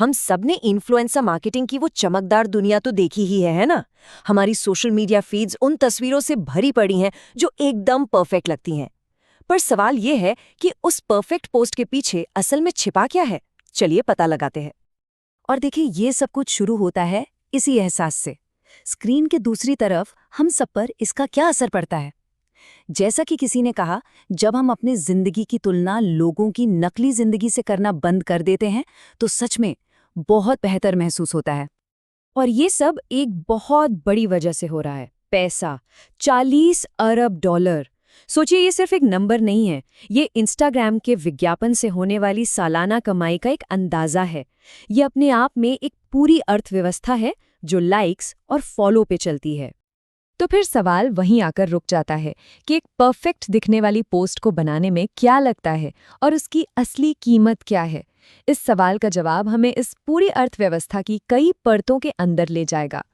हम सब ने इन्फ्लुएंसर मार्केटिंग की वो चमकदार दुनिया तो देखी ही है ना। हमारी सोशल मीडिया फीड्स उन तस्वीरों से भरी पड़ी हैं जो एकदम परफेक्ट लगती हैं। पर सवाल ये है कि उस परफेक्ट पोस्ट के पीछे असल में छिपा क्या है। चलिए पता लगाते हैं। और देखिए, ये सब कुछ शुरू होता है इसी एहसास से। स्क्रीन के दूसरी तरफ हम सब पर इसका क्या असर पड़ता है। जैसा कि किसी ने कहा, जब हम अपनी जिंदगी की तुलना लोगों की नकली जिंदगी से करना बंद कर देते हैं तो सच में बहुत बेहतर महसूस होता है। और ये सब एक बहुत बड़ी वजह से हो रहा है। पैसा, 40 अरब डॉलर। सोचिए, ये सिर्फ एक नंबर नहीं है, ये इंस्टाग्राम के विज्ञापन से होने वाली सालाना कमाई का एक अंदाजा है। ये अपने आप में एक पूरी अर्थव्यवस्था है जो लाइक्स और फॉलो पे चलती है। तो फिर सवाल वहीं आकर रुक जाता है कि एक परफेक्ट दिखने वाली पोस्ट को बनाने में क्या लगता है और उसकी असली कीमत क्या है। इस सवाल का जवाब हमें इस पूरी अर्थव्यवस्था की कई परतों के अंदर ले जाएगा।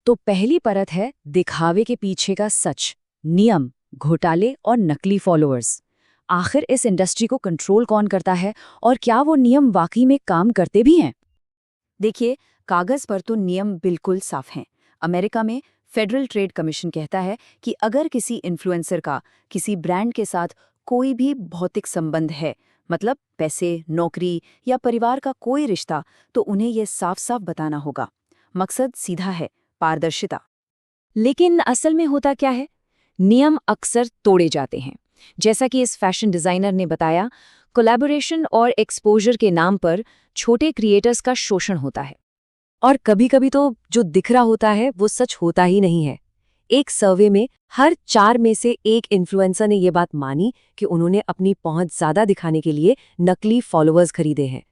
तो पहली परत है दिखावे के पीछे का सच, नियम, घोटाले और नकली फॉलोअर्स। आखिर इस इंडस्ट्री को कंट्रोल कौन करता है और क्या वो नियम वाकई में काम करते भी हैं? देखिए, कागज पर तो नियम बिल्कुल साफ हैं। अमेरिका में फेडरल ट्रेड कमीशन कहता है कि अगर किसी इन्फ्लुएंसर का किसी ब्रांड के साथ कोई भी भौतिक संबंध है, मतलब पैसे, नौकरी या परिवार का कोई रिश्ता, तो उन्हें यह साफ साफ बताना होगा। मकसद सीधा है, पारदर्शिता। लेकिन असल में होता क्या है? नियम अक्सर तोड़े जाते हैं। जैसा कि इस फैशन डिजाइनर ने बताया, कोलैबोरेशन और एक्सपोजर के नाम पर छोटे क्रिएटर्स का शोषण होता है। और कभी-कभी तो जो दिख रहा होता है वो सच होता ही नहीं है। एक सर्वे में हर 4 में से एक इन्फ्लुएंसर ने ये बात मानी कि उन्होंने अपनी पहुंच ज्यादा दिखाने के लिए नकली फॉलोअर्स खरीदे हैं।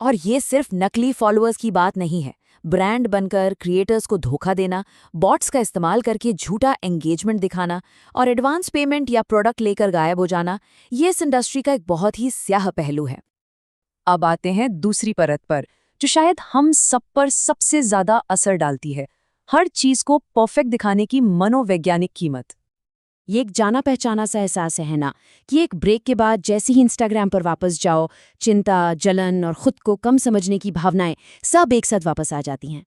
और ये सिर्फ नकली फॉलोअर्स की बात नहीं है। ब्रांड बनकर क्रिएटर्स को धोखा देना, बॉट्स का इस्तेमाल करके झूठा एंगेजमेंट दिखाना और एडवांस पेमेंट या प्रोडक्ट लेकर गायब हो जाना, ये इस इंडस्ट्री का एक बहुत ही स्याह पहलू है। अब आते हैं दूसरी परत पर, जो शायद हम सब पर सबसे ज्यादा असर डालती है, हर चीज को परफेक्ट दिखाने की मनोवैज्ञानिक कीमत। ये एक जाना पहचाना सा एहसास है ना, कि एक ब्रेक के बाद जैसे ही इंस्टाग्राम पर वापस जाओ, चिंता, जलन और खुद को कम समझने की भावनाएं सब एक साथ वापस आ जाती हैं।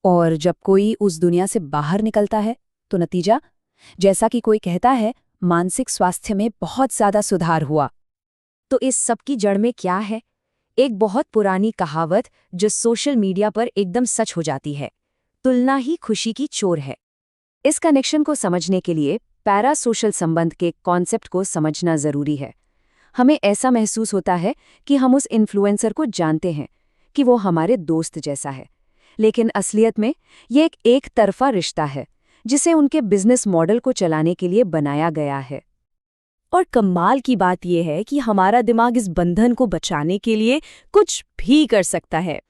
और जब कोई उस दुनिया से बाहर निकलता है तो नतीजा, जैसा कि कोई कहता है, मानसिक स्वास्थ्य में बहुत ज्यादा सुधार हुआ। तो इस सब की जड़ में क्या है? एक बहुत पुरानी कहावत जो सोशल मीडिया पर एकदम सच हो जाती है, तुलना ही खुशी की चोर है। इस कनेक्शन को समझने के लिए पैरा सोशल संबंध के कॉन्सेप्ट को समझना जरूरी है। हमें ऐसा महसूस होता है कि हम उस इन्फ्लुएंसर को जानते हैं, कि वो हमारे दोस्त जैसा है, लेकिन असलियत में ये एक तरफा रिश्ता है जिसे उनके बिजनेस मॉडल को चलाने के लिए बनाया गया है। और कमाल की बात यह है कि हमारा दिमाग इस बंधन को बचाने के लिए कुछ भी कर सकता है।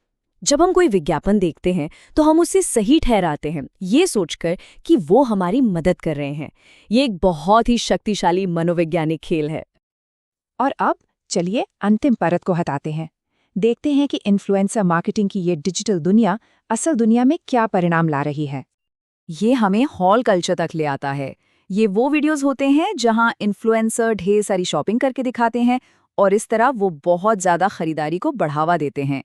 जब हम कोई विज्ञापन देखते हैं तो हम उसे सही ठहराते हैं, ये सोचकर कि वो हमारी मदद कर रहे हैं। ये एक बहुत ही शक्तिशाली मनोवैज्ञानिक खेल है। और अब चलिए अंतिम परत को हटाते हैं। देखते हैं कि इन्फ्लुएंसर मार्केटिंग की ये डिजिटल दुनिया असल दुनिया में क्या परिणाम ला रही है। ये हमें हॉल कल्चर तक ले आता है। ये वो वीडियोस होते हैं जहां इन्फ्लुएंसर ढेर सारी शॉपिंग करके दिखाते हैं और इस तरह वो बहुत ज्यादा खरीदारी को बढ़ावा देते हैं।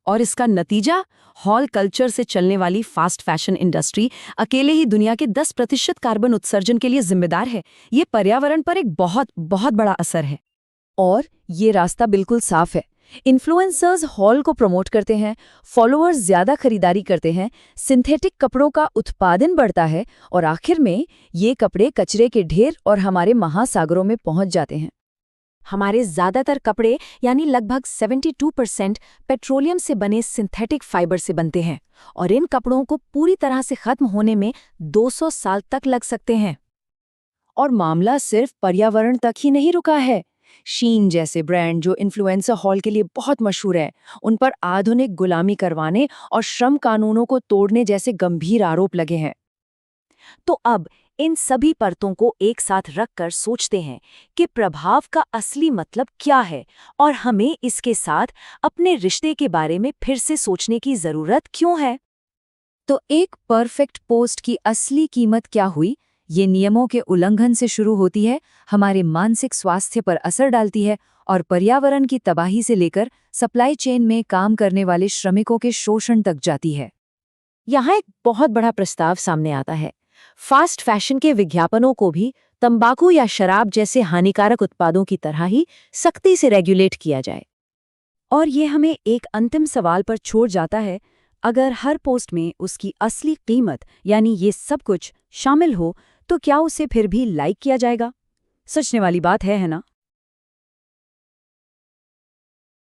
और इसका नतीजा, हॉल कल्चर से चलने वाली फास्ट फैशन इंडस्ट्री अकेले ही दुनिया के 10% कार्बन उत्सर्जन के लिए जिम्मेदार है। ये पर्यावरण पर एक बहुत बहुत बड़ा असर है। और ये रास्ता बिल्कुल साफ है। इन्फ्लुएंसर्स हॉल को प्रमोट करते हैं, फॉलोअर्स ज्यादा खरीदारी करते हैं, सिंथेटिक कपड़ों का उत्पादन बढ़ता है और आखिर में ये कपड़े कचरे के ढेर और हमारे महासागरों में पहुंच जाते हैं। हमारे ज्यादातर कपड़े यानी लगभग 72% पेट्रोलियम से बने सिंथेटिक फाइबर से बनते हैं और इन कपड़ों को पूरी तरह से खत्म होने में 200 साल तक लग सकते हैं। और मामला सिर्फ पर्यावरण तक ही नहीं रुका है। शीन जैसे ब्रांड, जो इन्फ्लुएंसर हॉल के लिए बहुत मशहूर है, उन पर आधुनिक गुलामी करवाने और श्रम कानूनों को तोड़ने जैसे गंभीर आरोप लगे हैं। तो अब इन सभी परतों को एक साथ रखकर सोचते हैं कि प्रभाव का असली मतलब क्या है और हमें इसके साथ अपने रिश्ते के बारे में फिर से सोचने की जरूरत क्यों है। तो एक परफेक्ट पोस्ट की असली कीमत क्या हुई, ये नियमों के उल्लंघन से शुरू होती है, हमारे मानसिक स्वास्थ्य पर असर डालती है और पर्यावरण की तबाही से लेकर सप्लाई चेन में काम करने वाले श्रमिकों के शोषण तक जाती है। यहाँ एक बहुत बड़ा प्रस्ताव सामने आता है। फास्ट फैशन के विज्ञापनों को भी तंबाकू या शराब जैसे हानिकारक उत्पादों की तरह ही सख्ती से रेगुलेट किया जाए। और ये हमें एक अंतिम सवाल पर छोड़ जाता है, अगर हर पोस्ट में उसकी असली कीमत यानी ये सब कुछ शामिल हो, तो क्या उसे फिर भी लाइक किया जाएगा? सोचने वाली बात है ना?